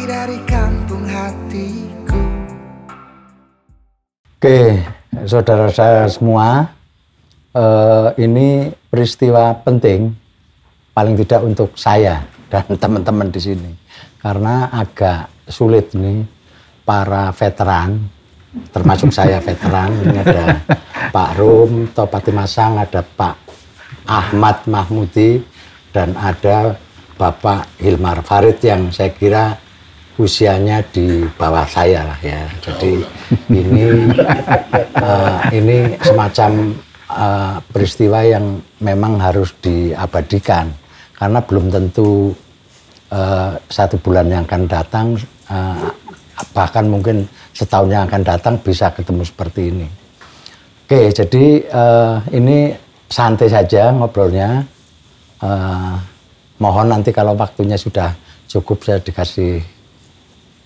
dari kampung hatiku. Oke, saudara saya semua, ini peristiwa penting, paling tidak untuk saya dan teman-teman di sini, karena agak sulit nih para veteran, termasuk saya veteran. Ini ada Pak Rum, Topati Masang, ada Pak Ahmad Mahmudi, dan ada Bapak Hilmar Farid yang saya kira usianya di bawah saya lah ya. Jadi ini semacam peristiwa yang memang harus diabadikan, karena belum tentu 1 bulan yang akan datang, bahkan mungkin setahun yang akan datang bisa ketemu seperti ini. Oke, jadi ini santai saja ngobrolnya. Mohon nanti kalau waktunya sudah cukup saya dikasih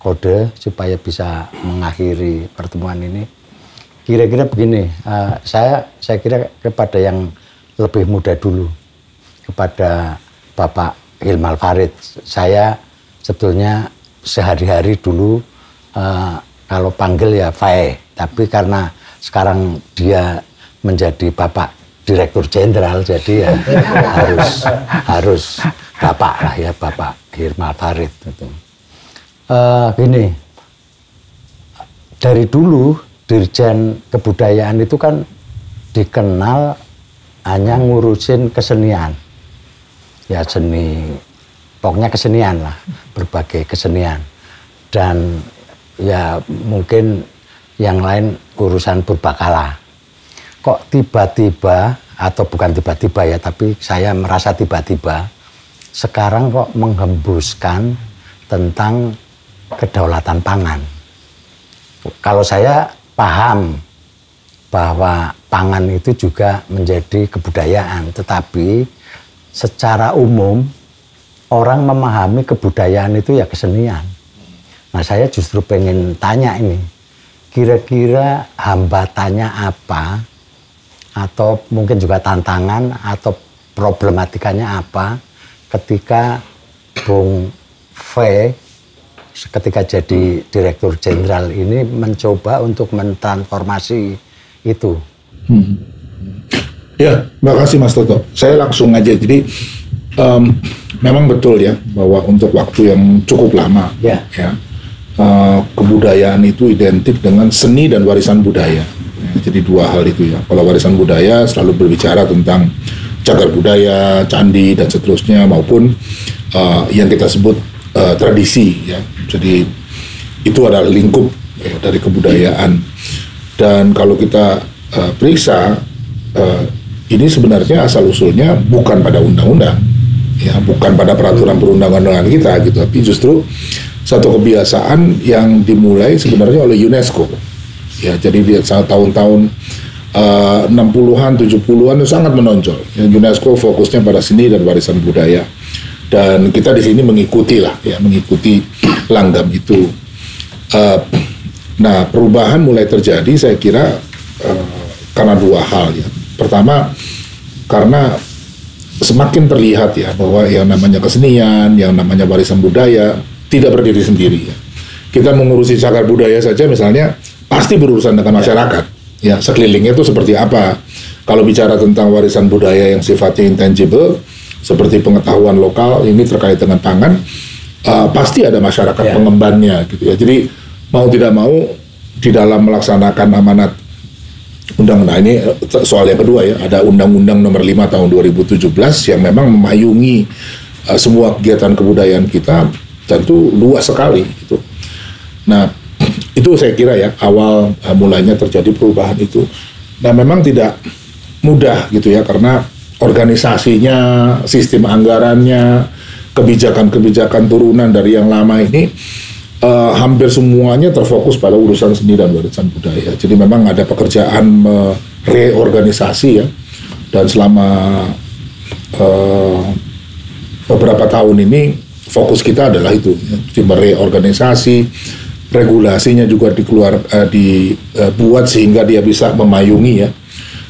kode supaya bisa mengakhiri pertemuan ini. Kira-kira begini, saya kira kepada yang lebih muda dulu, kepada Bapak Hilmar Farid. Saya sebetulnya sehari-hari dulu kalau panggil ya Fae, tapi karena sekarang dia menjadi Bapak Direktur Jenderal, jadi ya harus Bapak lah ya, Bapak Hilmar Farid itu. Gini, dari dulu Dirjen Kebudayaan itu kan dikenal hanya ngurusin kesenian, ya seni, pokoknya kesenian lah, berbagai kesenian, dan ya mungkin yang lain urusan purbakala. Kok tiba-tiba, atau bukan tiba-tiba ya, tapi saya merasa tiba-tiba sekarang kok menghembuskan tentang kedaulatan pangan. Kalau saya paham bahwa pangan itu juga menjadi kebudayaan, tetapi secara umum orang memahami kebudayaan itu ya kesenian. Nah, saya justru pengen tanya ini, kira-kira hambatannya apa, atau mungkin juga tantangan atau problematikanya apa ketika Bung V ketika jadi Direktur Jenderal ini mencoba untuk mentransformasi itu. Ya, terima kasih Mas Toto. Saya langsung aja. Jadi memang betul ya bahwa untuk waktu yang cukup lama ya, kebudayaan itu identik dengan seni dan warisan budaya. Jadi 2 hal itu ya. Kalau warisan budaya selalu berbicara tentang cagar budaya, candi dan seterusnya, maupun yang kita sebut tradisi ya. Jadi itu adalah lingkup ya, dari kebudayaan. Dan kalau kita periksa ini sebenarnya asal usulnya bukan pada undang-undang ya, bukan pada peraturan perundang-undangan kita gitu, tapi justru satu kebiasaan yang dimulai sebenarnya oleh UNESCO. Ya, jadi di tahun-tahun 60-an, 70-an itu sangat menonjol. Ya, UNESCO fokusnya pada seni dan warisan budaya. Dan kita di sini mengikuti langgam itu. Nah, perubahan mulai terjadi saya kira karena 2 hal ya. Pertama, karena semakin terlihat ya bahwa yang namanya kesenian, yang namanya warisan budaya tidak berdiri sendiri ya. Kita mengurusi cagar budaya saja misalnya pasti berurusan dengan masyarakat ya, sekelilingnya itu seperti apa. Kalau bicara tentang warisan budaya yang sifatnya intangible seperti pengetahuan lokal ini terkait dengan pangan, pasti ada masyarakat pengembannya gitu ya. Jadi mau tidak mau di dalam melaksanakan amanat undang-undang ini, soal yang kedua ya, ada Undang-Undang Nomor 5 Tahun 2017 yang memang memayungi semua kegiatan kebudayaan kita, tentu luas sekali gitu. Nah, itu saya kira ya awal mulanya terjadi perubahan itu. Nah, memang tidak mudah gitu ya, karena organisasinya, sistem anggarannya, kebijakan-kebijakan turunan dari yang lama ini hampir semuanya terfokus pada urusan seni dan warisan budaya. Jadi memang ada pekerjaan reorganisasi ya, dan selama beberapa tahun ini fokus kita adalah itu ya, mereorganisasi, regulasinya juga dibuat sehingga dia bisa memayungi ya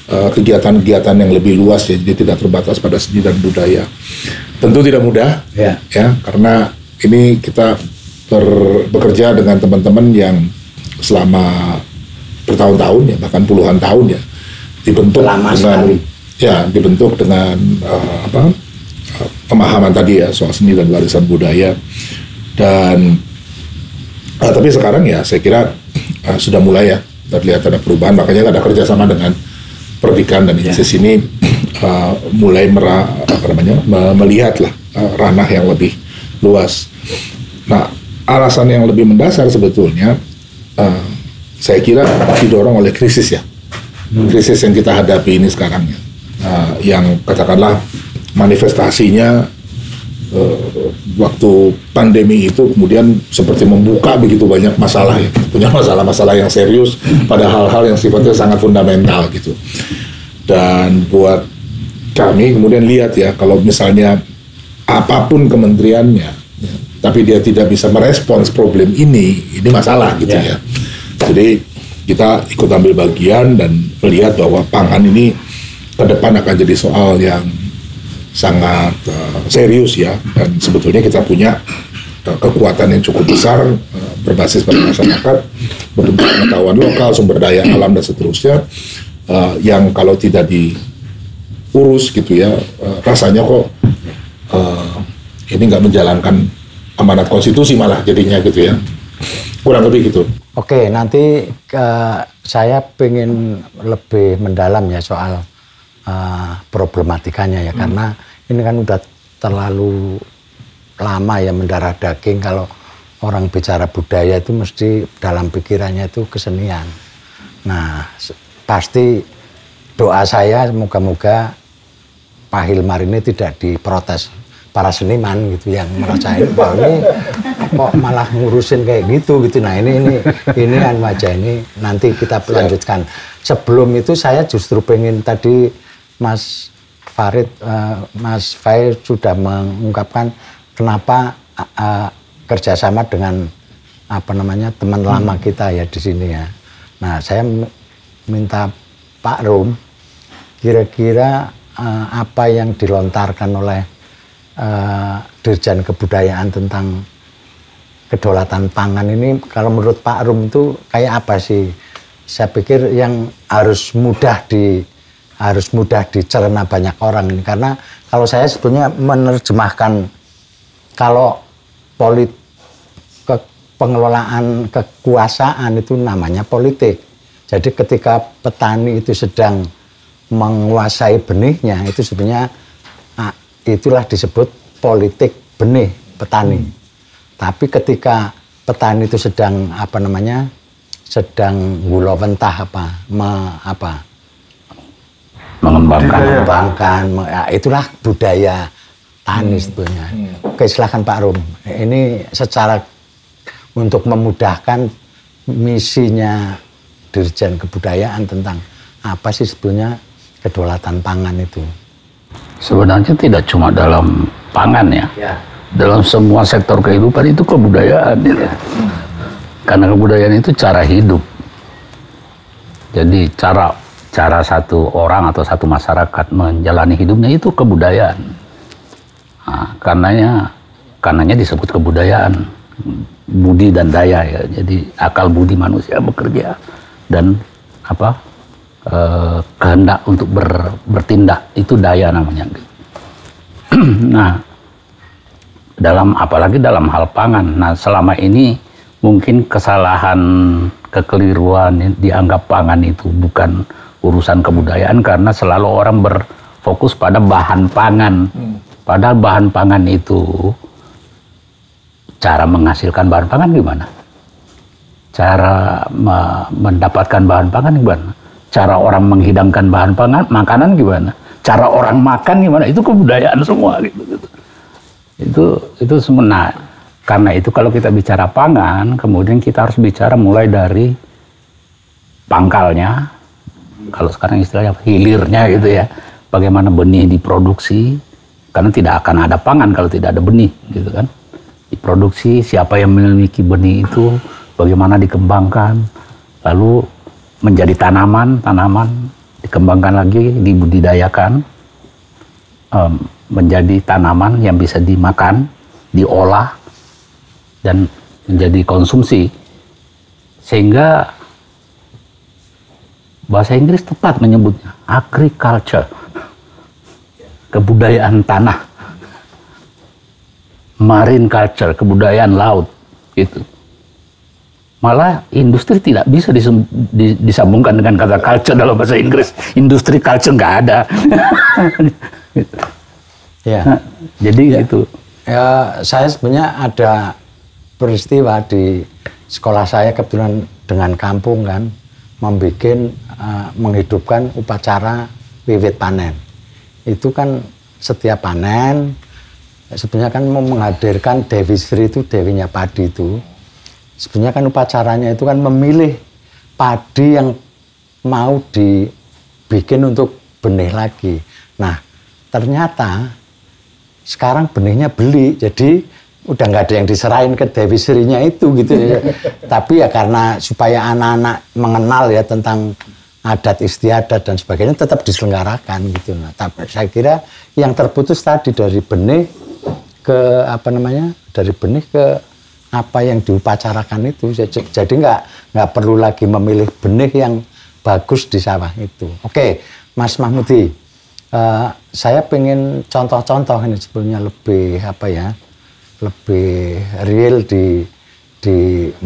kegiatan-kegiatan yang lebih luas ya, jadi tidak terbatas pada seni dan budaya. Tentu tidak mudah ya, karena ini kita bekerja dengan teman-teman yang selama bertahun-tahun ya, bahkan puluhan tahun ya, dibentuk dengan pemahaman tadi ya soal seni dan warisan budaya. Dan tapi sekarang ya saya kira sudah mulai ya terlihat ada perubahan, makanya ada kerjasama dengan Perdikan dan INSIS ini mulai melihatlah ranah yang lebih luas. Nah, alasan yang lebih mendasar sebetulnya saya kira didorong oleh krisis ya, krisis yang kita hadapi ini sekarang ya, yang katakanlah manifestasinya waktu pandemi itu kemudian seperti membuka begitu banyak masalah ya, punya masalah-masalah yang serius pada hal-hal yang sifatnya sangat fundamental gitu. Dan buat kami kemudian lihat ya, kalau misalnya apapun kementeriannya ya, tapi dia tidak bisa merespons problem ini masalah gitu ya. Jadi kita ikut ambil bagian dan melihat bahwa pangan ini ke depan akan jadi soal yang sangat serius ya, dan sebetulnya kita punya kekuatan yang cukup besar berbasis pada masyarakat, berbentuk pengetahuan lokal, sumber daya alam dan seterusnya, yang kalau tidak diurus gitu ya, rasanya kok ini nggak menjalankan amanat konstitusi malah jadinya gitu ya, kurang lebih gitu. Oke, nanti saya pengen lebih mendalam ya soal problematikanya ya, karena ini kan udah terlalu lama ya mendarah daging. Kalau orang bicara budaya itu mesti dalam pikirannya itu kesenian. Nah, pasti doa saya moga-moga Pak Hilmar ini tidak diprotes para seniman gitu yang merasain bahwa ini kok malah ngurusin kayak gitu. Nah ini aja ini nanti kita lanjutkan. Sebelum itu saya justru pengen tadi Mas Farid, Mas Fair sudah mengungkapkan kenapa kerjasama dengan teman lama kita ya di sini ya. Nah saya minta Pak Rum, kira-kira apa yang dilontarkan oleh Dirjen Kebudayaan tentang kedaulatan pangan ini, kalau menurut Pak Rum itu kayak apa sih? Saya pikir yang harus mudah dicerna banyak orang ini, karena kalau saya sebetulnya menerjemahkan kalau pengelolaan kekuasaan itu namanya politik. Jadi ketika petani itu sedang menguasai benihnya, itu sebenarnya itulah disebut politik benih petani. Tapi ketika petani itu sedang sedang gulawentah mengembangkan, itulah budaya tani sebetulnya. Oke, silakan Pak Rum. Ini secara untuk memudahkan misinya Dirjen Kebudayaan tentang apa sih sebetulnya kedaulatan pangan itu. Sebenarnya tidak cuma dalam pangan ya. Dalam semua sektor kehidupan itu kebudayaan gitu. Karena kebudayaan itu cara hidup. Jadi cara satu orang atau satu masyarakat menjalani hidupnya itu kebudayaan. Nah, karenanya disebut kebudayaan, budi dan daya ya. Jadi akal budi manusia bekerja dan kehendak untuk bertindak itu daya namanya. Nah, apalagi dalam hal pangan. Nah, selama ini mungkin kesalahan, kekeliruan dianggap pangan itu bukan urusan kebudayaan karena selalu orang berfokus pada bahan pangan. Padahal bahan pangan itu cara menghasilkan bahan pangan gimana? Cara mendapatkan bahan pangan gimana? Cara orang menghidangkan bahan pangan, makanan gimana? Cara orang makan gimana? Itu kebudayaan semua gitu. Itu semua. Karena itu kalau kita bicara pangan, kemudian kita harus bicara mulai dari pangkalnya. Kalau sekarang istilahnya hilirnya gitu ya. Bagaimana benih diproduksi? Karena tidak akan ada pangan kalau tidak ada benih gitu kan. Diproduksi, siapa yang memiliki benih itu, bagaimana dikembangkan, lalu menjadi tanaman dikembangkan lagi, dibudidayakan menjadi tanaman yang bisa dimakan, diolah, dan menjadi konsumsi, sehingga bahasa Inggris tepat menyebutnya agriculture, kebudayaan tanah, marine culture, kebudayaan laut, gitu. Malah industri tidak bisa disambungkan dengan kata culture dalam bahasa Inggris. Industri culture nggak ada. Gitu. Ya. Nah, jadi itu. Ya, saya sebenarnya ada peristiwa di sekolah saya kebetulan dengan kampung kan, menghidupkan upacara wiwit panen. Itu kan setiap panen sebenarnya kan menghadirkan Dewi Sri, itu dewinya padi itu. Sebenarnya kan upacaranya itu kan memilih padi yang mau dibikin untuk benih lagi. Nah, ternyata sekarang benihnya beli, jadi udah nggak ada yang diserahin ke Dewi Srinya itu gitu. Tapi ya karena supaya anak-anak mengenal ya tentang adat istiadat dan sebagainya, tetap diselenggarakan gitu. Nah, tapi saya kira yang terputus tadi dari benih ke dari benih ke apa yang diupacarakan itu, jadi nggak perlu lagi memilih benih yang bagus di sawah itu. Oke, Mas Mahmudi, saya pengen contoh-contoh ini sebenarnya lebih lebih real di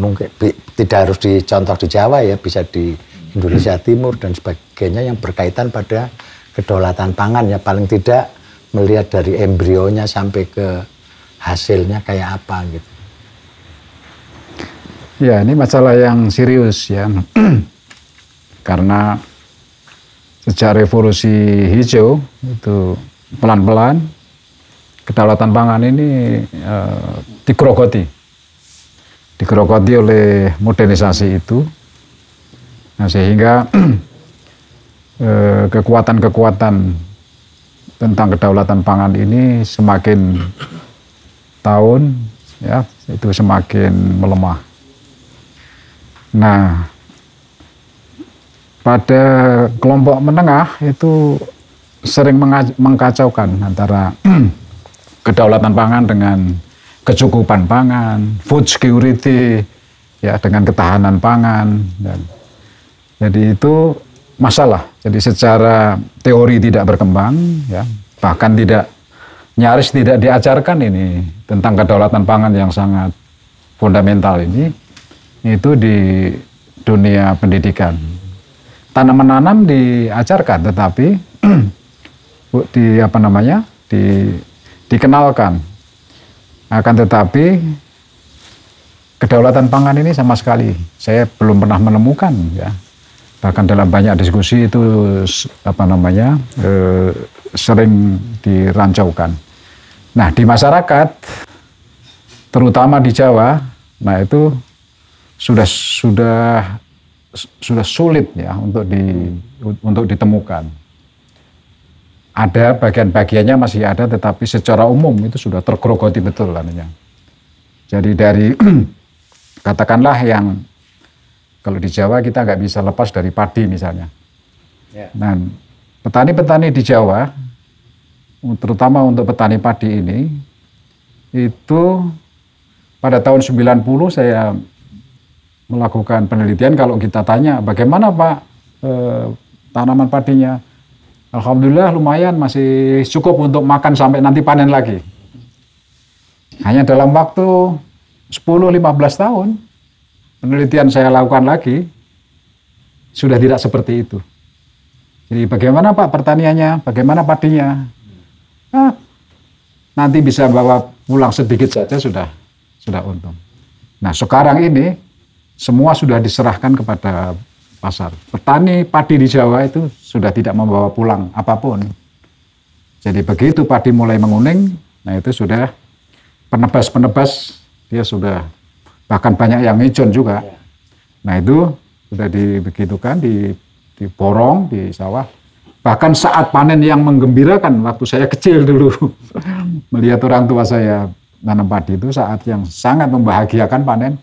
mungkin tidak harus dicontoh di Jawa ya, bisa di Indonesia Timur dan sebagainya yang berkaitan pada kedaulatan pangan ya, paling tidak melihat dari embrionya sampai ke hasilnya kayak apa gitu. Ya, ini masalah yang serius ya. Karena sejak revolusi hijau itu pelan-pelan kedaulatan pangan ini digerogoti oleh modernisasi itu. Nah, sehingga kekuatan-kekuatan tentang kedaulatan pangan ini semakin tahun ya itu semakin melemah. Nah, pada kelompok menengah itu sering mengkacaukan antara kedaulatan pangan dengan kecukupan pangan, food security, ya dengan ketahanan pangan. Dan, jadi itu masalah. Jadi secara teori tidak berkembang, ya bahkan nyaris tidak diajarkan ini tentang kedaulatan pangan yang sangat fundamental ini. Itu di dunia pendidikan. Tanam menanam diajarkan, tetapi dikenalkan. Akan tetapi kedaulatan pangan ini sama sekali saya belum pernah menemukan ya. Bahkan dalam banyak diskusi itu sering dirancaukan. Nah, di masyarakat terutama di Jawa, nah itu sudah sulit ya untuk ditemukan. Ada bagian-bagiannya masih ada, tetapi secara umum itu sudah tergerogoti betul katanya. Jadi dari katakanlah yang kalau di Jawa kita nggak bisa lepas dari padi misalnya. Nah, petani-petani di Jawa, terutama untuk petani padi ini, itu pada tahun 90 saya melakukan penelitian. Kalau kita tanya bagaimana Pak tanaman padinya, alhamdulillah lumayan, masih cukup untuk makan sampai nanti panen lagi. Hanya dalam waktu 10-15 tahun penelitian saya lakukan lagi sudah tidak seperti itu. Jadi bagaimana Pak pertaniannya, bagaimana padinya, nanti bisa bawa pulang sedikit saja sudah untung. Nah, sekarang ini semua sudah diserahkan kepada pasar. Petani padi di Jawa itu sudah tidak membawa pulang apapun. Jadi begitu padi mulai menguning, nah itu sudah penebas-penebas, dia sudah bahkan banyak yang ngicun juga. Nah itu sudah dibegitukan, diborong di sawah. Bahkan saat panen yang menggembirakan, waktu saya kecil dulu, melihat orang tua saya nanam padi itu saat yang sangat membahagiakan panen.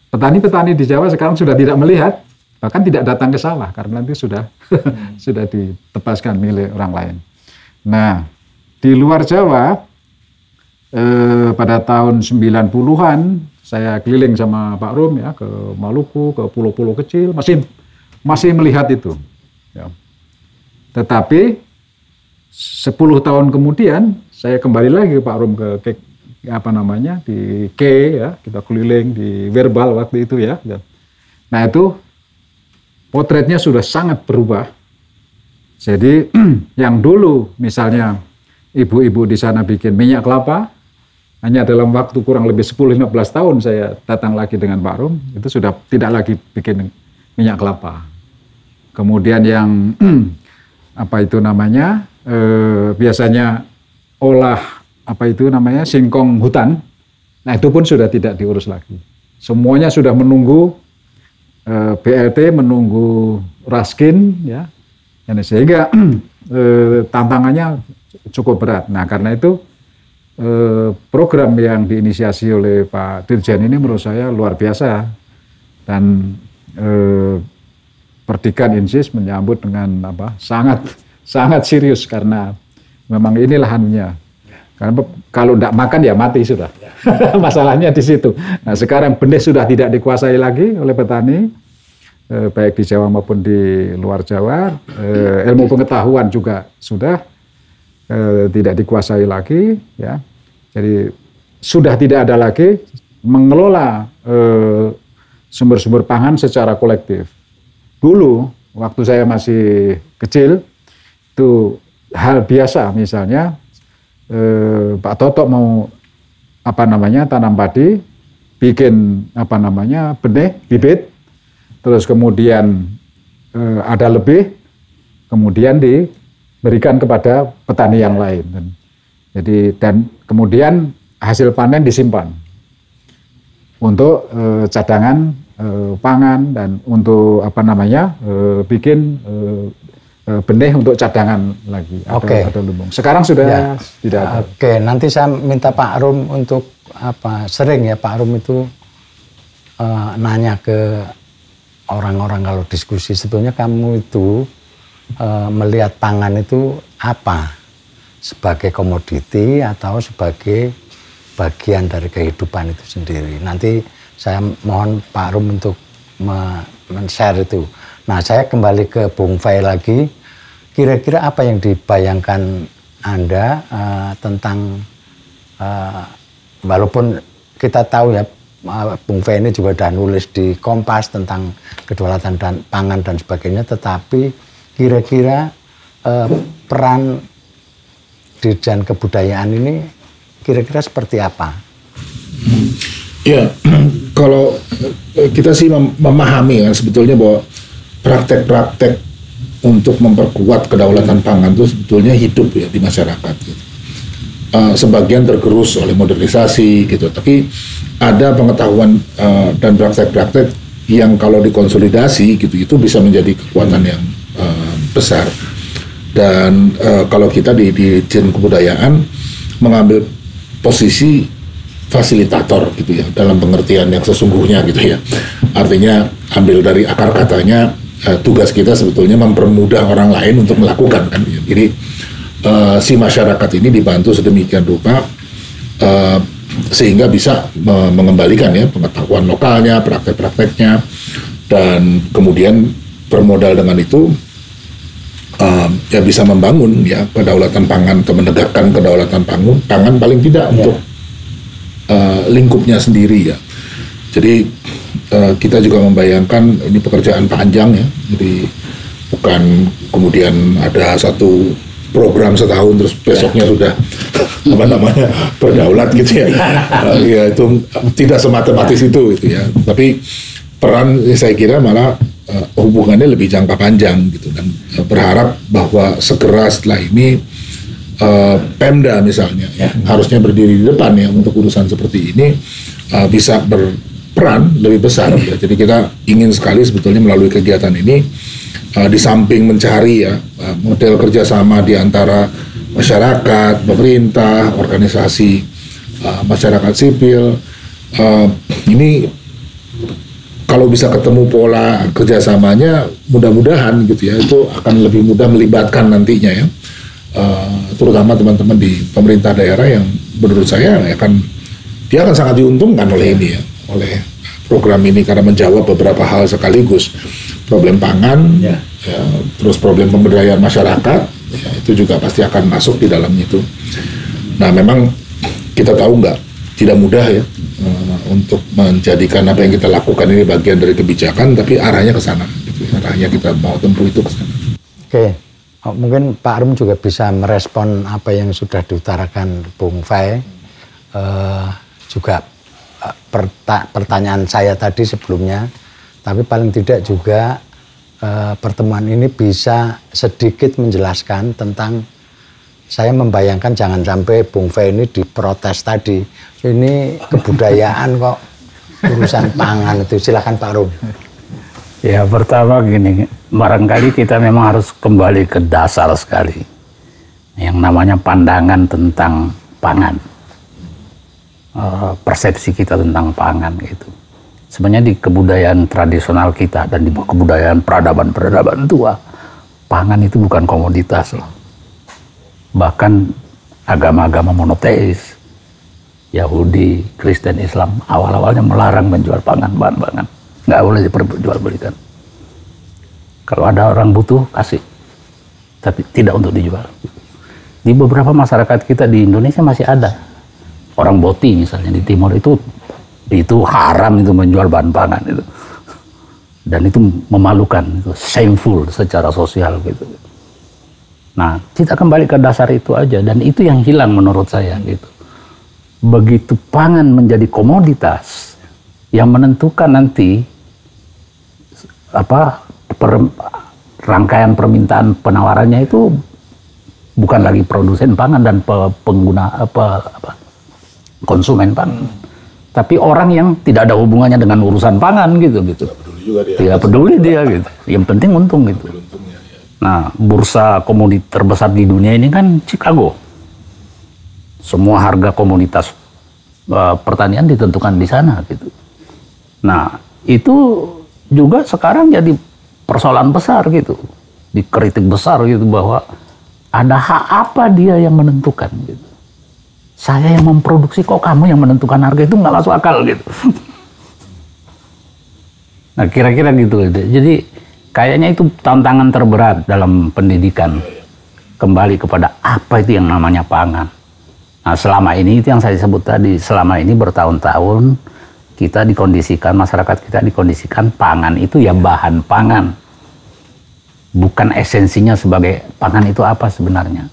Petani-petani di Jawa sekarang sudah tidak melihat, bahkan tidak datang ke sawah karena nanti sudah sudah ditebaskan milik orang lain. Nah, di luar Jawa pada tahun 90-an saya keliling sama Pak Rum ya ke Maluku, ke pulau-pulau kecil, masih melihat itu. Ya. Tetapi 10 tahun kemudian saya kembali lagi ke Pak Rum ke di K ya, kita keliling di Verbal waktu itu ya. Nah itu potretnya sudah sangat berubah. Jadi yang dulu misalnya ibu-ibu di sana bikin minyak kelapa, hanya dalam waktu kurang lebih 10-15 tahun saya datang lagi dengan Pak Rum, itu sudah tidak lagi bikin minyak kelapa. Kemudian yang biasanya olah singkong hutan, nah itu pun sudah tidak diurus lagi. Semuanya sudah menunggu BLT, menunggu Raskin, ya, dan sehingga tantangannya cukup berat. Nah karena itu program yang diinisiasi oleh Pak Dirjen ini menurut saya luar biasa, dan Perdikan Insis menyambut dengan sangat serius, karena memang ini lahannya. Karena kalau tidak makan ya mati sudah. Masalahnya di situ. Nah sekarang benih sudah tidak dikuasai lagi oleh petani, baik di Jawa maupun di luar Jawa. Ilmu pengetahuan juga sudah tidak dikuasai lagi, ya. Jadi sudah tidak ada lagi mengelola sumber-sumber pangan secara kolektif. Dulu waktu saya masih kecil itu hal biasa, misalnya Pak Toto mau tanam padi, bikin benih bibit, terus kemudian ada lebih, kemudian diberikan kepada petani yang lain. Dan kemudian hasil panen disimpan untuk cadangan pangan dan untuk bikin benih untuk cadangan lagi atau lumbung. Sekarang sudah tidak ada. Oke, nanti saya minta Pak Rum untuk sering ya Pak Rum itu nanya ke orang-orang kalau diskusi, sebetulnya kamu itu melihat pangan itu apa? Sebagai komoditi atau sebagai bagian dari kehidupan itu sendiri. Nanti saya mohon Pak Rum untuk men-share itu. Nah, saya kembali ke Bung Fai lagi. Kira-kira apa yang dibayangkan Anda tentang, walaupun kita tahu ya, Bung Fai ini juga sudah nulis di Kompas tentang kedaulatan dan pangan dan sebagainya, tetapi kira-kira peran Dirjen Kebudayaan ini kira-kira seperti apa? Ya, kalau kita sih memahami kan sebetulnya bahwa praktek-praktek untuk memperkuat kedaulatan pangan itu sebetulnya hidup ya di masyarakat. Gitu. Sebagian tergerus oleh modernisasi gitu, tapi ada pengetahuan dan praktek-praktek yang kalau dikonsolidasi gitu itu bisa menjadi kekuatan yang besar. Dan kalau kita di Dirjen Kebudayaan mengambil posisi fasilitator gitu ya, dalam pengertian yang sesungguhnya gitu ya. Artinya ambil dari akar katanya, tugas kita sebetulnya mempermudah orang lain untuk melakukan kan. Jadi si masyarakat ini dibantu sedemikian rupa sehingga bisa mengembalikan ya pengetahuan lokalnya, praktek-prakteknya, dan kemudian bermodal dengan itu ya bisa membangun ya kedaulatan pangan atau menegakkan kedaulatan pangan paling tidak untuk lingkupnya sendiri ya. Jadi kita juga membayangkan ini pekerjaan panjang ya. Jadi bukan kemudian ada satu program setahun terus besoknya sudah berdaulat gitu ya. Ya itu tidak sematematis itu ya. Tapi peran saya kira malah hubungannya lebih jangka panjang gitu, dan berharap bahwa segera setelah ini Pemda misalnya harusnya berdiri di depan ya untuk urusan seperti ini, bisa berperan lebih besar ya. Jadi kita ingin sekali sebetulnya melalui kegiatan ini di samping mencari ya model kerjasama di antara masyarakat, pemerintah, organisasi masyarakat sipil, ini kalau bisa ketemu pola kerjasamanya, mudah-mudahan gitu ya, itu akan lebih mudah melibatkan nantinya ya, terutama teman-teman di pemerintah daerah yang menurut saya dia akan sangat diuntungkan oleh ini ya. oleh program ini karena menjawab beberapa hal sekaligus, problem pangan, ya, terus problem pemberdayaan masyarakat, ya, itu juga pasti akan masuk di dalam itu. Nah, memang kita tahu tidak mudah ya untuk menjadikan apa yang kita lakukan ini bagian dari kebijakan, tapi arahnya ke sana, gitu. Arahnya kita mau tempuh itu ke sana. Oke, mungkin Pak Arum juga bisa merespon apa yang sudah diutarakan Bung Fai. Juga pertanyaan saya tadi sebelumnya, tapi paling tidak juga pertemuan ini bisa sedikit menjelaskan tentang, saya membayangkan jangan sampai Bung Fai ini diprotes tadi, ini kebudayaan kok urusan pangan itu. Silakan Pak Rum. Ya, pertama gini, barangkali kita memang harus kembali ke dasar sekali, yang namanya pandangan tentang pangan. Persepsi kita tentang pangan gitu. Sebenarnya di kebudayaan tradisional kita dan di kebudayaan peradaban tua, pangan itu bukan komoditas loh. Bahkan agama-agama monoteis, Yahudi, Kristen, Islam awal-awalnya melarang menjual pangan, bahan pangan. Nggak boleh diperjualbelikan. Kalau ada orang butuh, kasih. Tapi tidak untuk dijual. Di beberapa masyarakat kita di Indonesia masih ada. Orang Boti misalnya di timur itu haram itu menjual bahan pangan itu, dan itu memalukan, itu shameful secara sosial gitu. Nah, kita kembali ke dasar itu aja, dan itu yang hilang menurut saya gitu. Begitu pangan menjadi komoditas, yang menentukan nanti rangkaian permintaan penawarannya itu bukan lagi produsen pangan dan pengguna konsumen pangan, tapi orang yang tidak ada hubungannya dengan urusan pangan gitu. Tidak peduli dia gitu. Yang penting untung gitu. Nah, bursa komoditi terbesar di dunia ini kan Chicago. Semua harga komoditas pertanian ditentukan di sana gitu. Nah, itu juga sekarang jadi persoalan besar gitu, dikritik besar gitu, bahwa ada hak apa dia yang menentukan gitu. Saya yang memproduksi, kok kamu yang menentukan harga, itu nggak masuk akal gitu. Nah, kira-kira gitu. Jadi kayaknya itu tantangan terberat dalam pendidikan. Kembali kepada apa itu yang namanya pangan. Nah, selama ini itu yang saya sebut tadi, selama ini bertahun-tahun kita dikondisikan, masyarakat kita dikondisikan pangan itu ya bahan pangan. Bukan esensinya sebagai pangan itu apa sebenarnya.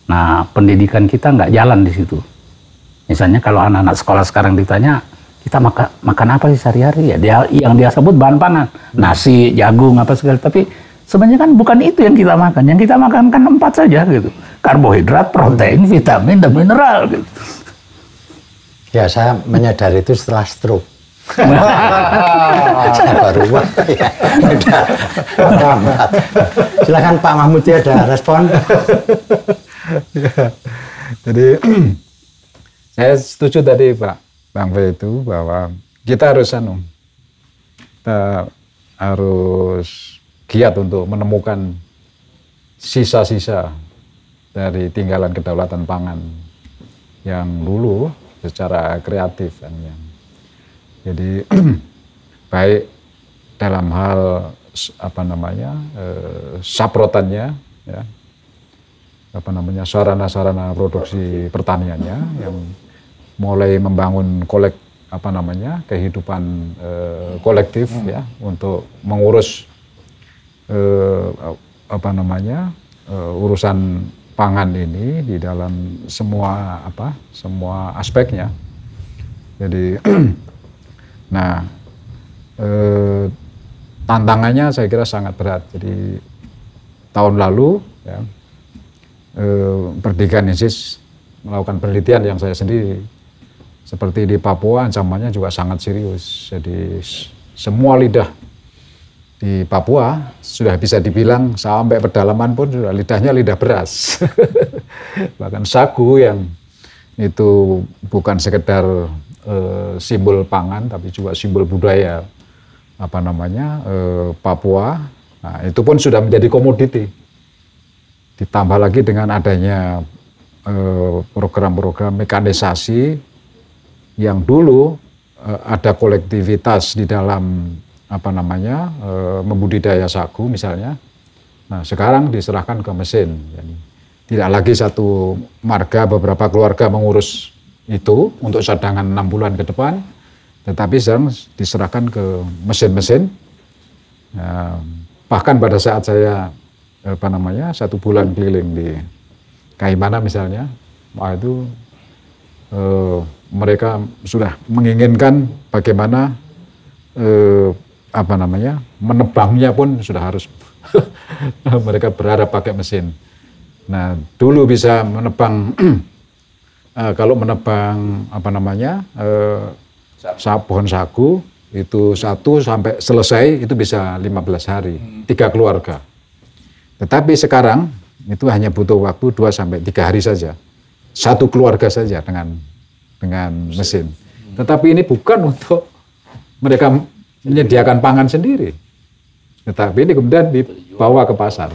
Nah, pendidikan kita nggak jalan di situ. Misalnya kalau anak-anak sekolah sekarang ditanya, kita makan apa sih sehari-hari? Ya yang dia sebut bahan pangan, nasi, jagung, apa segala. Tapi sebenarnya kan bukan itu yang kita makan. Yang kita makan kan 4 saja gitu. Karbohidrat, protein, vitamin, dan mineral gitu. Ya, saya menyadari itu setelah stroke. Saya baru ya, silakan Pak Mahmudi, ada respon. Ya, jadi saya setuju tadi Pak Bang Fai itu bahwa kita harus giat untuk menemukan sisa-sisa dari tinggalan kedaulatan pangan yang dulu secara kreatif kan yang. Jadi baik dalam hal saprotannya, ya, sarana-sarana produksi pertaniannya yang mulai membangun kehidupan kolektif ya untuk mengurus urusan pangan ini di dalam semua aspeknya. Jadi nah, tantangannya saya kira sangat berat. Jadi tahun lalu ya, Pendidikan ISIS melakukan penelitian yang saya sendiri, seperti di Papua ancamannya juga sangat serius. Jadi semua lidah di Papua sudah bisa dibilang sampai pedalaman pun sudah lidahnya lidah beras. Bahkan sagu yang itu bukan sekedar simbol pangan tapi juga simbol budaya Papua. Nah, itu pun sudah menjadi komoditi. Ditambah lagi dengan adanya program-program mekanisasi yang dulu ada kolektivitas di dalam membudidaya sagu misalnya. Nah, sekarang diserahkan ke mesin. Jadi, tidak lagi satu marga, beberapa keluarga mengurus itu untuk cadangan 6 bulan ke depan, tetapi sekarang diserahkan ke mesin-mesin. Bahkan pada saat saya 1 bulan keliling di Kaimana misalnya, itu mereka sudah menginginkan bagaimana menebangnya pun sudah harus mereka berharap pakai mesin. Nah, dulu bisa menebang kalau menebang pohon sagu itu 1 sampai selesai itu bisa 15 hari, 3 keluarga. Tetapi sekarang itu hanya butuh waktu 2 sampai 3 hari saja. 1 keluarga saja dengan mesin. Tetapi ini bukan untuk mereka menyediakan pangan sendiri. Tetapi ini kemudian dibawa ke pasar.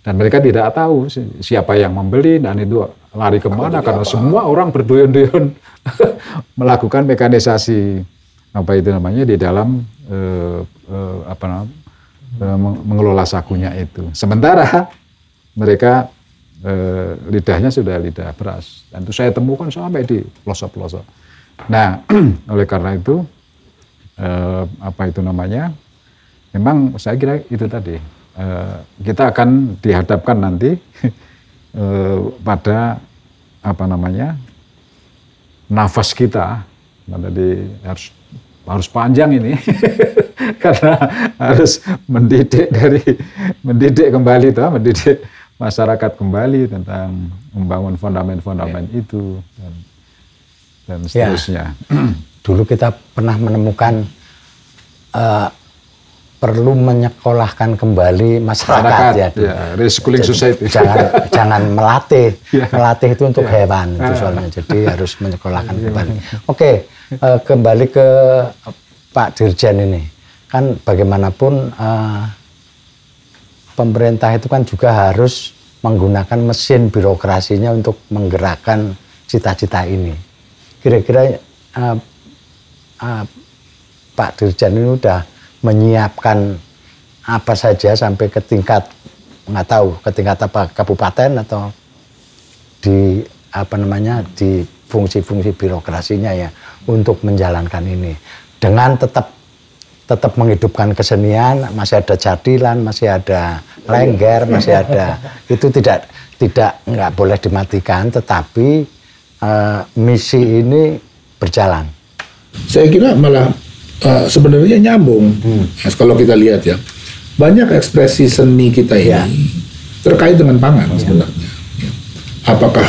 Dan mereka tidak tahu siapa yang membeli dan itu lari kemana karena semua orang berduyun-duyun melakukan mekanisasi di dalam mengelola sagunya itu. Sementara mereka lidahnya sudah lidah beras. Dan itu saya temukan sampai di pelosok-pelosok. Nah, oleh karena itu memang saya kira itu tadi. Kita akan dihadapkan nanti pada nafas kita harus panjang ini karena harus mendidik kembali mendidik masyarakat kembali tentang membangun fundament-fundament itu dan seterusnya. Dulu kita pernah menemukan perlu menyekolahkan kembali masyarakat reschooling society. Jangan melatih itu untuk hewan itu soalnya. Jadi harus menyekolahkan kembali. Oke, kembali ke Pak Dirjen ini. Kan bagaimanapun pemerintah itu kan juga harus menggunakan mesin birokrasinya untuk menggerakkan cita-cita ini. Kira-kira Pak Dirjen ini udah menyiapkan apa saja sampai ke tingkat ke tingkat kabupaten atau di di fungsi-fungsi birokrasinya ya untuk menjalankan ini dengan tetap menghidupkan kesenian, masih ada jadilan, masih ada lengger, masih ada itu nggak boleh dimatikan, tetapi misi ini berjalan. Saya kira malah sebenarnya nyambung. Kalau kita lihat ya, banyak ekspresi seni kita ini terkait dengan pangan sebenarnya. Apakah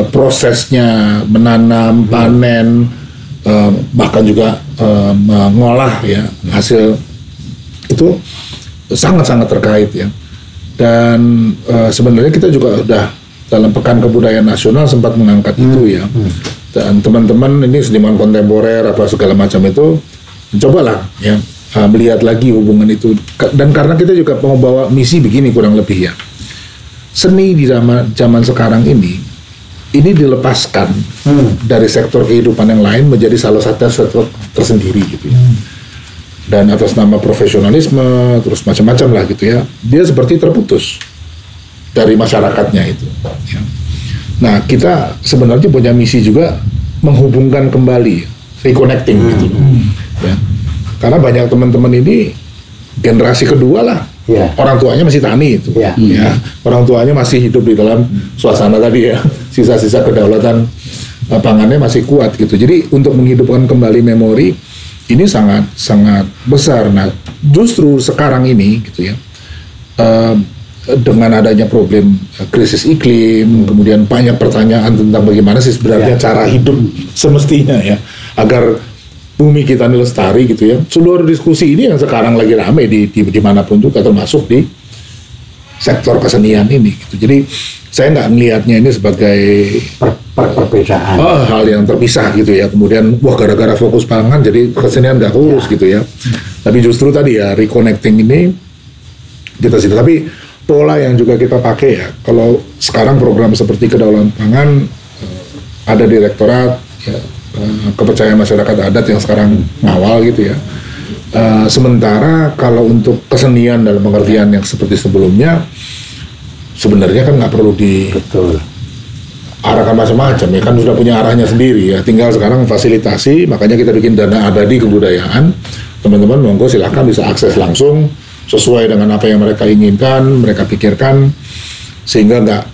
prosesnya menanam, panen, bahkan juga mengolah hasil itu sangat-sangat terkait ya. Dan sebenarnya kita juga udah dalam Pekan Kebudayaan Nasional sempat mengangkat itu ya. Dan teman-teman ini seniman kontemporer apa segala macam itu cobalah ya melihat lagi hubungan itu, dan karena kita juga mau bawa misi begini kurang lebih ya, seni di zaman sekarang ini dilepaskan dari sektor kehidupan yang lain menjadi salah satu sektor tersendiri gitu ya, dan atas nama profesionalisme terus macam-macam lah gitu ya, dia seperti terputus dari masyarakatnya itu ya. Nah, kita sebenarnya punya misi juga menghubungkan kembali, reconnecting gitu ya. Karena banyak teman-teman ini generasi kedua lah, orang tuanya masih tani itu, ya. Orang tuanya masih hidup di dalam suasana tadi ya, sisa-sisa kedaulatan pangannya masih kuat gitu. Jadi untuk menghidupkan kembali memori ini sangat besar. Nah, justru sekarang ini gitu ya, dengan adanya problem krisis iklim, kemudian banyak pertanyaan tentang bagaimana sih sebenarnya cara hidup semestinya ya, agar bumi kita ini lestari gitu ya. Seluruh diskusi ini yang sekarang lagi ramai di manapun juga, termasuk di sektor kesenian ini gitu. Jadi saya nggak melihatnya ini sebagai perbedaan, hal yang terpisah gitu ya. Kemudian wah gara-gara fokus pangan jadi kesenian nggak urus gitu ya. Tapi justru tadi ya reconnecting ini kita situ. Tapi pola yang juga kita pakai ya, kalau sekarang program seperti kedaulatan pangan ada direktorat ya, kepercayaan masyarakat adat yang sekarang ngawal gitu ya. Sementara kalau untuk kesenian dalam pengertian yang seperti sebelumnya, sebenarnya kan nggak perlu diarahkan macam-macam ya, kan sudah punya arahnya sendiri ya. Tinggal sekarang fasilitasi, makanya kita bikin dana abadi kebudayaan. Teman-teman monggo silahkan bisa akses langsung sesuai dengan apa yang mereka inginkan, mereka pikirkan, sehingga nggak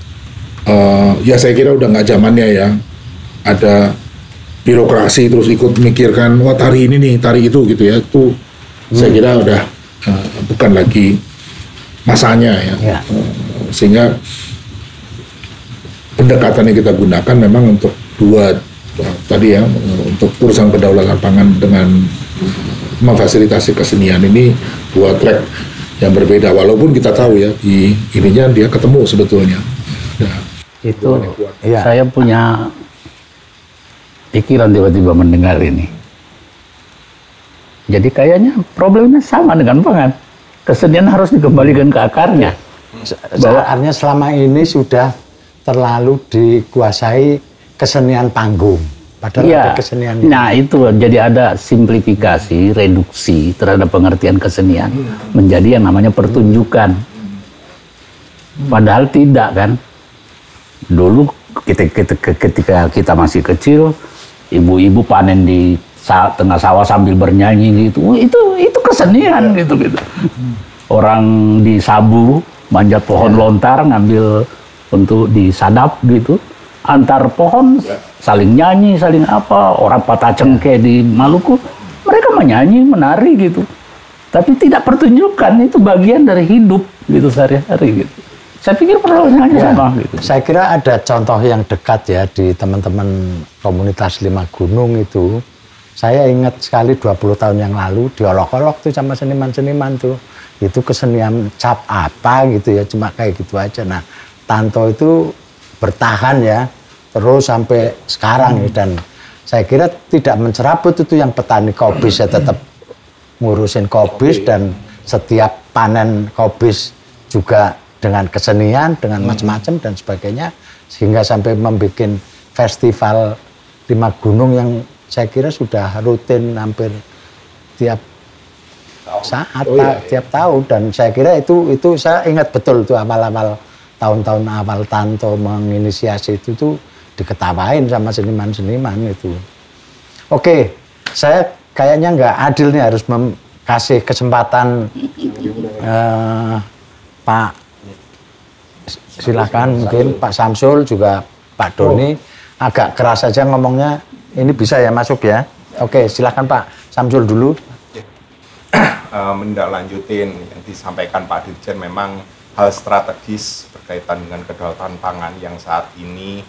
ya saya kira udah nggak zamannya ya ada birokrasi terus ikut mikirkan wah tari ini nih tari itu gitu ya, itu saya kira udah bukan lagi masanya ya. Sehingga pendekatan yang kita gunakan memang untuk dua tadi ya, untuk urusan kedaulatan pangan dengan memfasilitasi kesenian ini dua track yang berbeda, walaupun kita tahu ya di ininya dia ketemu sebetulnya. Itu saya punya pikiran tiba-tiba mendengar ini. Jadi kayaknya problemnya sama dengan pangan. Kesenian harus dikembalikan ke akarnya. Bahwa artinya selama ini sudah terlalu dikuasai kesenian panggung. Padahal ada kesenian. Nah itu jadi ada simplifikasi, reduksi terhadap pengertian kesenian menjadi yang namanya pertunjukan. Padahal tidak kan. Dulu ketika kita masih kecil, ibu-ibu panen di tengah sawah sambil bernyanyi gitu. Itu kesenian gitu. Orang di Sabu manjat pohon lontar ngambil untuk disadap gitu. Antar pohon saling nyanyi, saling apa. Orang Patah Cengke di Maluku mereka menyanyi, menari gitu. Tapi tidak pertunjukan, itu bagian dari hidup gitu sehari-hari gitu. Saya pikir perlawanannya sama gitu. Saya kira ada contoh yang dekat ya di teman-teman komunitas Lima Gunung itu. Saya ingat sekali 20 tahun yang lalu diolok-olok tuh sama seniman-seniman tuh. Itu kesenian cap apa gitu ya, cuma kayak gitu aja. Nah, Tanto itu bertahan ya terus sampai sekarang ya. Dan saya kira tidak mencerabut itu yang petani kobis ya, tetap ngurusin kobis dan setiap panen kobis juga dengan kesenian, dengan macam-macam dan sebagainya, sehingga sampai membuat festival Lima Gunung yang saya kira sudah rutin hampir tiap saat, tiap tahun. Dan saya kira itu saya ingat betul itu awal-awal tahun-tahun awal Tanto menginisiasi itu tuh diketawain sama seniman-seniman itu. Oke, saya kayaknya nggak adil nih harus kasih kesempatan Pak. Silakan mungkin Pak Samsul juga Pak Doni agak keras saja ngomongnya, ini bisa ya masuk ya. Oke, silakan Pak Samsul dulu. Menindaklanjutin yang disampaikan Pak Dirjen, memang hal strategis berkaitan dengan kedaulatan pangan yang saat ini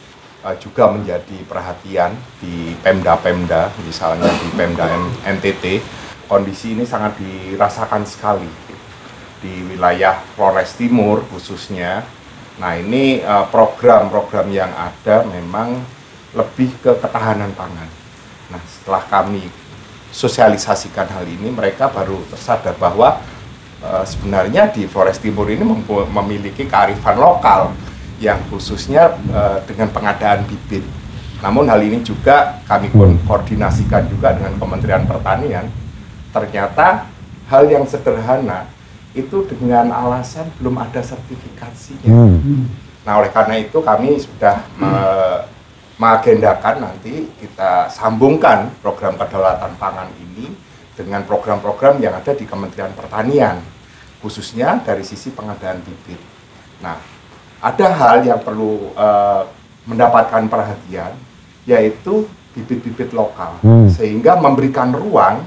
juga menjadi perhatian di Pemda-Pemda, misalnya di Pemda NTT. Kondisi ini sangat dirasakan sekali di wilayah Flores Timur khususnya. Nah ini program-program yang ada memang lebih ke ketahanan pangan. Nah setelah kami sosialisasikan hal ini, mereka baru tersadar bahwa sebenarnya di Flores Timur ini memiliki kearifan lokal yang khususnya dengan pengadaan bibit. Namun hal ini juga kami koordinasikan juga dengan Kementerian Pertanian. Ternyata hal yang sederhana itu dengan alasan belum ada sertifikasinya. Nah oleh karena itu kami sudah mengagendakan nanti kita sambungkan program kedaulatan pangan ini dengan program-program yang ada di Kementerian Pertanian, khususnya dari sisi pengadaan bibit. Nah ada hal yang perlu mendapatkan perhatian, yaitu bibit-bibit lokal, sehingga memberikan ruang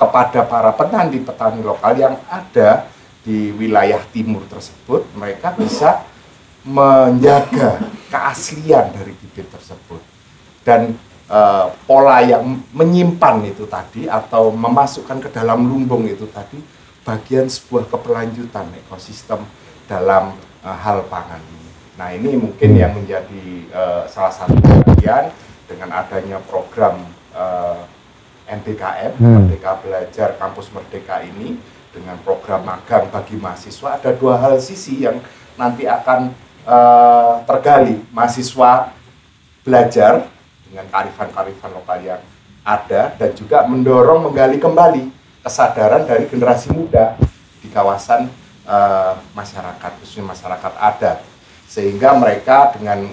kepada para petani lokal yang ada di wilayah timur tersebut, mereka bisa menjaga keaslian dari bibit tersebut. Dan pola yang menyimpan itu tadi atau memasukkan ke dalam lumbung itu tadi bagian sebuah keberlanjutan ekosistem dalam hal pangan ini. Nah ini mungkin yang menjadi salah satu bagian dengan adanya program MBKM, Merdeka Belajar Kampus Merdeka ini, dengan program magang bagi mahasiswa. Ada dua hal sisi yang nanti akan tergali. Mahasiswa belajar dengan kearifan-kearifan lokal yang ada, dan juga mendorong menggali kembali kesadaran dari generasi muda di kawasan masyarakat, khususnya masyarakat adat, sehingga mereka dengan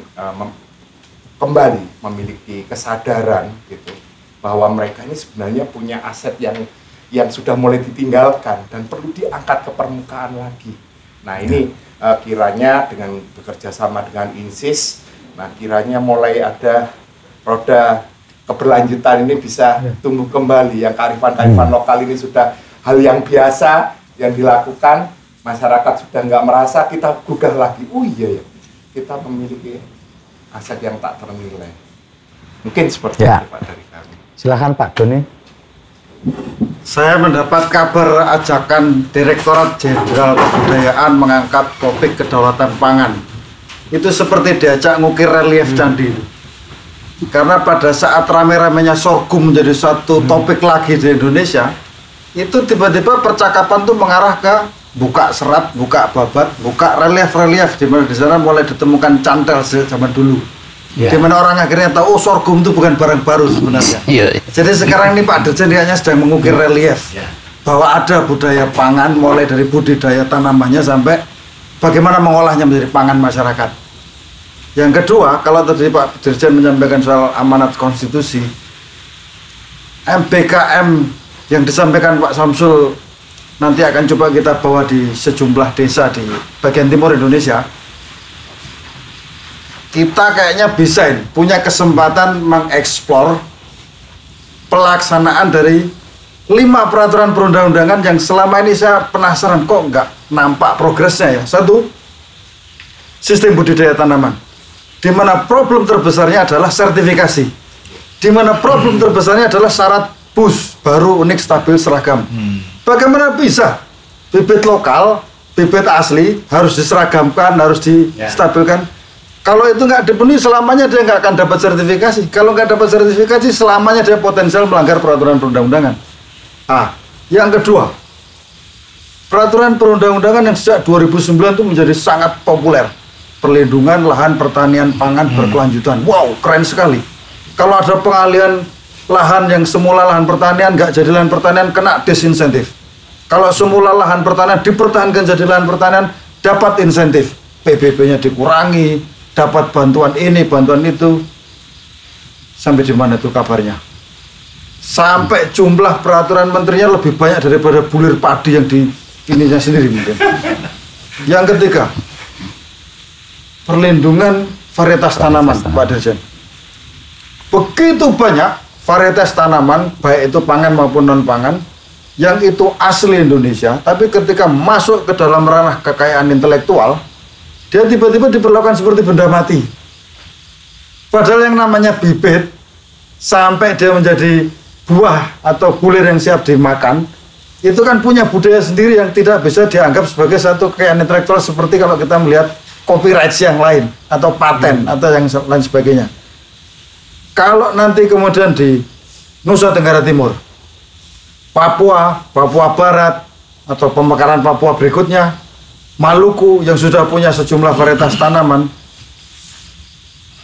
kembali memiliki kesadaran gitu bahwa mereka ini sebenarnya punya aset yang sudah mulai ditinggalkan dan perlu diangkat ke permukaan lagi. Nah ini kiranya dengan bekerja sama dengan INSIS, nah kiranya mulai ada roda keberlanjutan ini bisa tumbuh kembali, yang kearifan-kearifan lokal ini sudah hal yang biasa yang dilakukan, masyarakat sudah nggak merasa, kita gugah lagi, oh iya ya, kita memiliki aset yang tak ternilai. Mungkin seperti itu Pak dari kami. Silakan Pak Doni. Saya mendapat kabar ajakan Direktorat Jenderal Kebudayaan mengangkat topik kedaulatan pangan. Itu seperti diajak ngukir relief candi. Karena pada saat rame-ramenya sorghum menjadi satu topik lagi di Indonesia, itu tiba-tiba percakapan tuh mengarah ke buka serat, buka babat, buka relief-relief, di mana di sana mulai ditemukan cantel zaman dulu. Di mana orang akhirnya tahu, oh sorghum itu bukan barang baru sebenarnya. Jadi sekarang ini Pak Dirjen hanya sedang mengukir relief bahwa ada budaya pangan, mulai dari budidaya tanamannya sampai bagaimana mengolahnya menjadi pangan masyarakat. Yang kedua, kalau tadi Pak Dirjen menyampaikan soal amanat konstitusi, MBKM yang disampaikan Pak Samsul nanti akan coba kita bawa di sejumlah desa di bagian timur Indonesia. Kita kayaknya bisa punya kesempatan mengeksplor pelaksanaan dari 5 peraturan perundang-undangan yang selama ini saya penasaran kok nggak nampak progresnya ya. 1, sistem budidaya tanaman, di mana problem terbesarnya adalah sertifikasi, di mana problem terbesarnya adalah syarat BUS, baru, unik, stabil, seragam. Bagaimana bisa bibit lokal, bibit asli harus diseragamkan, harus distabilkan? Kalau itu nggak dipenuhi, selamanya dia nggak akan dapat sertifikasi. Kalau nggak dapat sertifikasi, selamanya dia potensial melanggar peraturan perundang-undangan. Yang kedua, peraturan perundang-undangan yang sejak 2009 itu menjadi sangat populer. Perlindungan lahan pertanian pangan berkelanjutan. Wow, keren sekali. Kalau ada pengalihan lahan yang semula lahan pertanian nggak jadi lahan pertanian, kena disinsentif. Kalau semula lahan pertanian dipertahankan jadi lahan pertanian, dapat insentif. PBB-nya dikurangi, dapat bantuan ini, bantuan itu. Sampai di mana tuh kabarnya? Sampai jumlah peraturan menterinya lebih banyak daripada bulir padi yang di ininya sendiri mungkin. Yang ketiga, perlindungan varietas tanaman, Pak Dirjen. Begitu banyak varietas tanaman, baik itu pangan maupun non-pangan, yang itu asli Indonesia, tapi ketika masuk ke dalam ranah kekayaan intelektual, dia tiba-tiba diperlakukan seperti benda mati. Padahal yang namanya bibit, sampai dia menjadi buah atau bulir yang siap dimakan, itu kan punya budaya sendiri yang tidak bisa dianggap sebagai satu kekayaan intelektual seperti kalau kita melihat copyright yang lain, atau paten, atau yang lain sebagainya. Kalau nanti kemudian di Nusa Tenggara Timur, Papua, Papua Barat, atau pemekaran Papua berikutnya, Maluku yang sudah punya sejumlah varietas tanaman,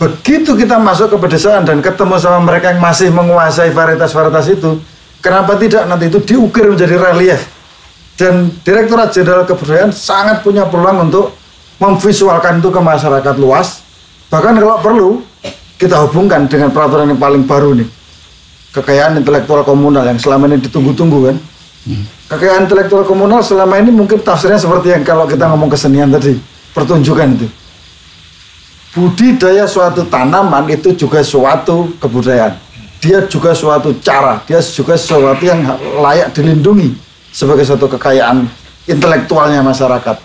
begitu kita masuk ke pedesaan dan ketemu sama mereka yang masih menguasai varietas-varietas itu, kenapa tidak nanti itu diukir menjadi relief? Dan Direktorat Jenderal Kebudayaan sangat punya peluang untuk memvisualkan itu ke masyarakat luas. Bahkan kalau perlu, kita hubungkan dengan peraturan yang paling baru nih, kekayaan intelektual komunal yang selama ini ditunggu-tunggu kan. Kekayaan intelektual komunal selama ini mungkin tafsirnya seperti yang kalau kita ngomong kesenian tadi, pertunjukan itu. Budidaya suatu tanaman itu juga suatu kebudayaan. Dia juga suatu cara, dia juga sesuatu yang layak dilindungi sebagai suatu kekayaan intelektualnya masyarakat.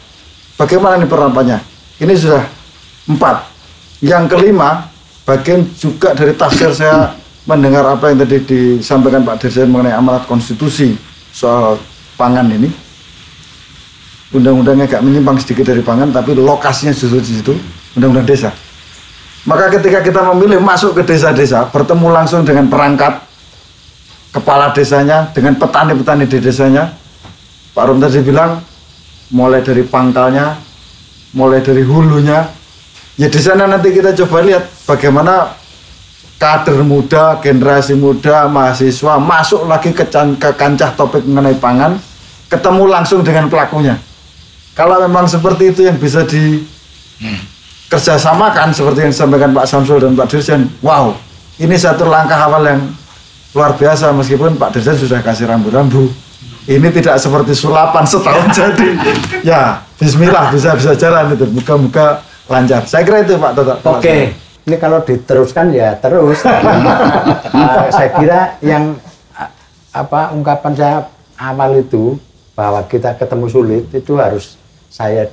Bagaimana nih penerapannya? Ini sudah 4. Yang kelima, bagian juga dari tafsir saya mendengar apa yang tadi disampaikan Pak Dirjen mengenai amanat konstitusi soal pangan ini. Undang-undangnya agak menyimpang sedikit dari pangan, tapi lokasinya justru di situ, undang-undang desa. Maka ketika kita memilih masuk ke desa-desa, bertemu langsung dengan perangkat kepala desanya, dengan petani-petani di desanya, Pak Rum tadi bilang, mulai dari pangkalnya, mulai dari hulunya, ya di sana nanti kita coba lihat bagaimana kader muda, generasi muda, mahasiswa masuk lagi ke kancah topik mengenai pangan, ketemu langsung dengan pelakunya. Kalau memang seperti itu yang bisa dikerjasamakan seperti yang disampaikan Pak Samsul dan Pak Dirjen, wow, ini satu langkah awal yang luar biasa. Meskipun Pak Dirjen sudah kasih rambu-rambu, ini tidak seperti sulapan setahun jadi. Ya, bismillah, bisa jalan itu. Moga-moga lancar. Saya kira itu Pak Toto. Oke, ini kalau diteruskan ya terus. Saya kira yang ungkapan saya awal itu bahwa kita ketemu sulit itu harus saya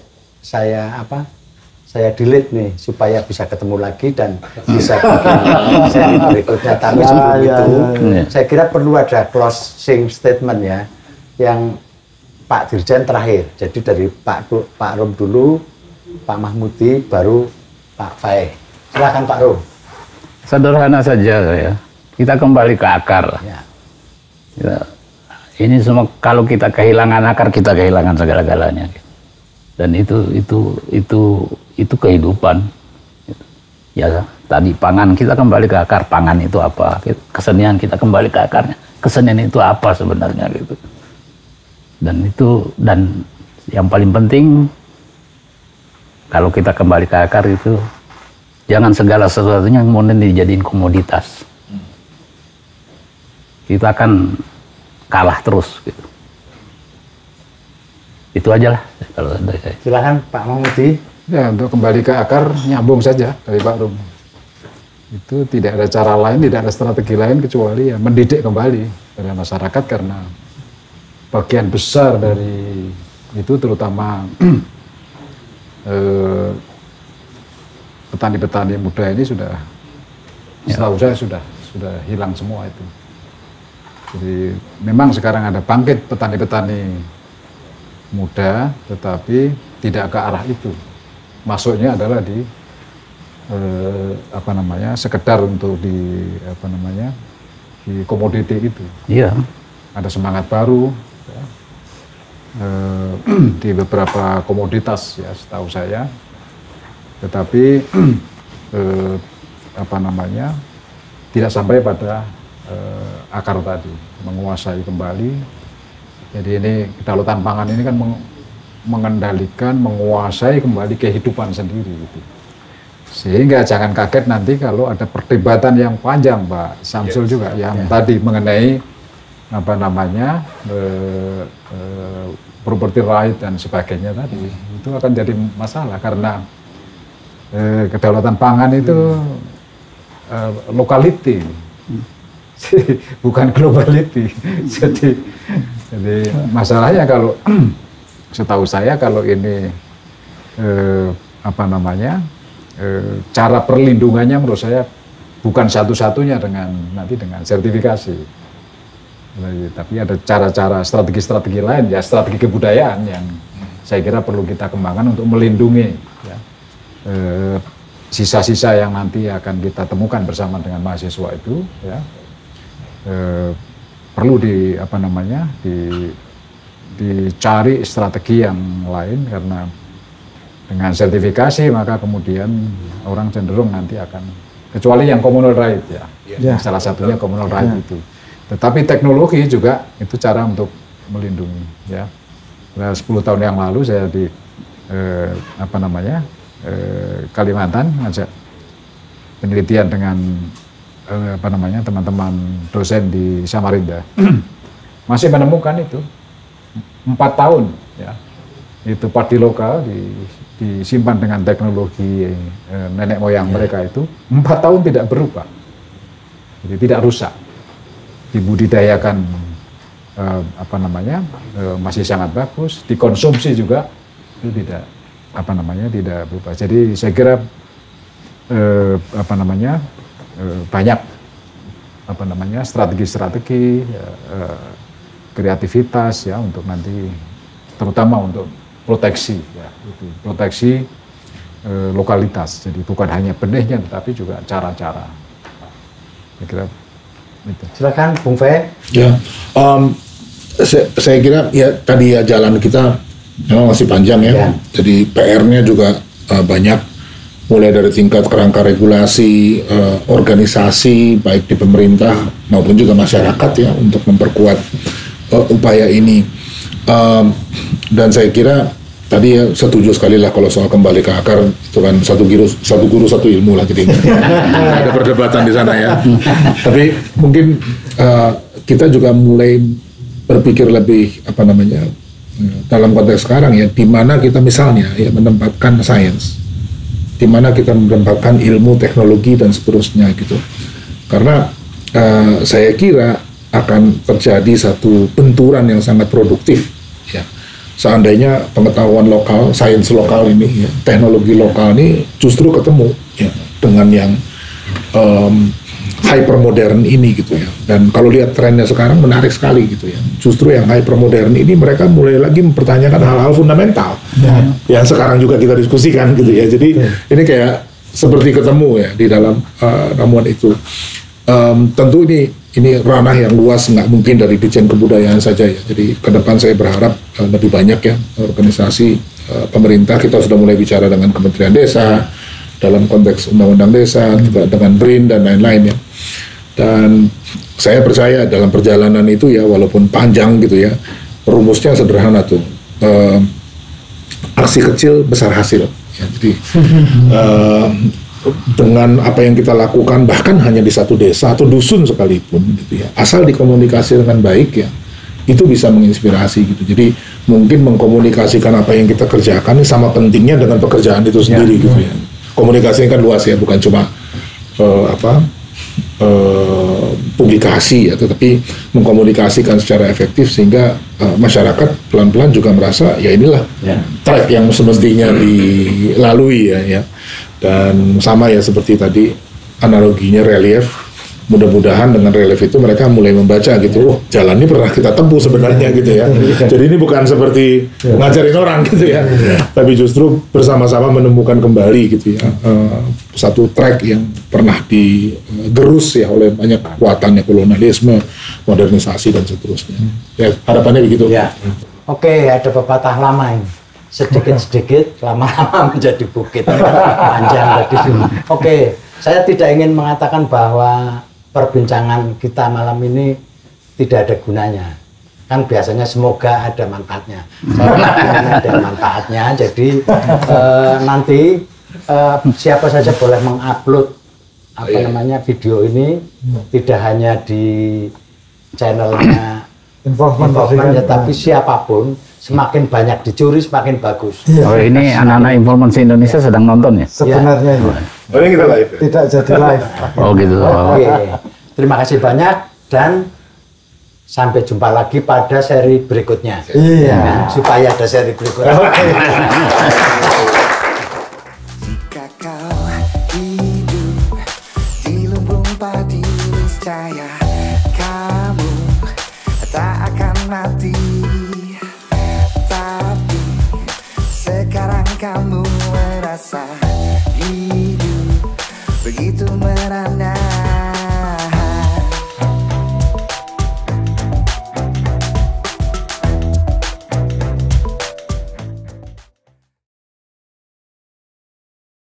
delete nih supaya bisa ketemu lagi dan bisa bikin seri berikutnya. Tapi sebelum itu, saya kira perlu ada closing statement ya, yang Pak Dirjen terakhir. Jadi dari Pak Rum dulu, Pak Mahmudi, baru Pak Faye. Silakan Pak Rum. Sederhana saja ya. Kita kembali ke akar. Ya. Ya. Ini semua kalau kita kehilangan akar, kita kehilangan segala-galanya. Dan itu kehidupan. Ya, tadi pangan, kita kembali ke akar. Pangan itu apa? Kesenian, kita kembali ke akarnya. Kesenian itu apa sebenarnya gitu. Dan yang paling penting, kalau kita kembali ke akar itu, jangan segala sesuatunya kemudian dijadiin komoditas. Kita akan kalah terus gitu. Itu aja lah kalau dari saya. Silakan Pak Mahmudi. Ya, untuk kembali ke akar, nyambung saja dari Pak Rum. Itu tidak ada cara lain, tidak ada strategi lain kecuali ya mendidik kembali pada masyarakat, karena bagian besar dari itu terutama petani-petani muda ini sudah, setahu saya sudah hilang semua itu. Jadi memang sekarang ada bangkit petani-petani muda, tetapi tidak ke arah itu. Masuknya adalah di sekedar untuk di komoditi itu. Iya. Ada semangat baru ya, di beberapa komoditas ya setahu saya, tetapi tidak sampai pada akar tadi, menguasai kembali. Jadi ini kedaulatan pangan ini kan mengendalikan, menguasai kembali kehidupan sendiri gitu. Sehingga jangan kaget nanti kalau ada perdebatan yang panjang, Pak Samsul juga yang tadi mengenai property right dan sebagainya tadi. Itu akan jadi masalah karena kedaulatan pangan itu locality, bukan globality. Jadi masalahnya kalau setahu saya kalau ini cara perlindungannya menurut saya bukan satu-satunya dengan sertifikasi, tapi ada cara-cara strategi-strategi lain ya, strategi kebudayaan yang saya kira perlu kita kembangkan untuk melindungi ya, sisa-sisa yang nanti akan kita temukan bersama dengan mahasiswa itu ya, perlu dicari strategi yang lain, karena dengan sertifikasi maka kemudian orang cenderung nanti akan, kecuali yang communal right ya, salah satunya communal right itu. Tetapi teknologi juga itu cara untuk melindungi ya. 10 tahun yang lalu saya di Kalimantan ngajak penelitian dengan teman-teman dosen di Samarinda. Masih menemukan itu 4 tahun ya. Itu padi lokal disimpan dengan teknologi nenek moyang mereka itu 4 tahun tidak berubah, jadi tidak rusak, dibudidayakan masih sangat bagus, dikonsumsi juga itu tidak berubah. Jadi saya kira banyak strategi-strategi kreativitas ya untuk nanti terutama untuk proteksi ya, itu proteksi lokalitas. Jadi bukan hanya benihnya tetapi juga cara-cara. Saya kira itu. Silakan Bung Fe. Ya, saya kira ya tadi ya jalan kita memang masih panjang ya. Jadi PR-nya juga banyak. mulai dari tingkat kerangka regulasi, organisasi baik di pemerintah maupun juga masyarakat ya untuk memperkuat upaya ini. Dan saya kira tadi ya setuju sekali lah kalau soal kembali ke akar itu kan satu guru satu ilmu lah, jadi nggak ada perdebatan di sana ya. Tapi mungkin kita juga mulai berpikir lebih dalam konteks sekarang ya, di mana kita misalnya ya menempatkan sains, di mana kita menempatkan ilmu, teknologi dan seterusnya gitu. Karena saya kira akan terjadi satu benturan yang sangat produktif ya. Seandainya pengetahuan lokal, sains lokal ini, ya, teknologi lokal ini justru ketemu ya, dengan yang hypermodern ini gitu ya. Dan kalau lihat trennya sekarang menarik sekali gitu ya. Justru yang hypermodern ini mereka mulai lagi mempertanyakan hal-hal fundamental yang sekarang juga kita diskusikan gitu ya. Jadi ini kayak seperti ketemu ya di dalam ramuan itu. Tentu ini ranah yang luas, nggak mungkin dari Ditjen Kebudayaan saja ya. Jadi ke depan saya berharap lebih banyak ya organisasi pemerintah. Kita sudah mulai bicara dengan Kementerian Desa dalam konteks Undang-Undang Desa, juga dengan BRIN dan lain-lain ya. Dan saya percaya dalam perjalanan itu ya, walaupun panjang gitu ya, rumusnya sederhana tuh, aksi kecil besar hasil ya. Jadi dengan apa yang kita lakukan bahkan hanya di satu desa atau dusun sekalipun gitu ya, asal dikomunikasi dengan baik ya, itu bisa menginspirasi gitu. Jadi mungkin mengkomunikasikan apa yang kita kerjakan sama pentingnya dengan pekerjaan itu sendiri gitu ya. Komunikasi kan luas ya, bukan cuma publikasi ya, tetapi mengkomunikasikan secara efektif sehingga masyarakat pelan-pelan juga merasa ya inilah track yang semestinya dilalui ya. Dan sama ya seperti tadi analoginya relief, mudah-mudahan dengan relief itu mereka mulai membaca gitu, oh jalan ini pernah kita tempuh sebenarnya gitu ya. Jadi ini bukan seperti ngajarin orang gitu ya, tapi justru bersama-sama menemukan kembali gitu ya, satu track yang pernah digerus ya oleh banyak kekuatan ya, kolonialisme, modernisasi dan seterusnya. Ya harapannya begitu. Ya. Oke, ada pepatah lama ini. Sedikit-sedikit lama-lama menjadi bukit. Panjang tadi. Oke, saya tidak ingin mengatakan bahwa perbincangan kita malam ini tidak ada gunanya. Kan biasanya semoga ada manfaatnya. Saya ingin ada manfaatnya. Jadi nanti siapa saja boleh mengupload video ini, tidak hanya di channelnya Informan, tapi siapapun. Semakin banyak dicuri, semakin bagus. Oh ini anak-anak Informasi Indonesia sedang nonton ya? Sebenarnya ya. Oh ini kita live ya? Tidak jadi live. Oh gitu. Oke. Terima kasih banyak dan sampai jumpa lagi pada seri berikutnya. Iya. Supaya ada seri berikutnya. Jika kau hidup di lumbung padi niscaya kamu tak akan mati. Tapi sekarang kamu merasa hidup begitu merana.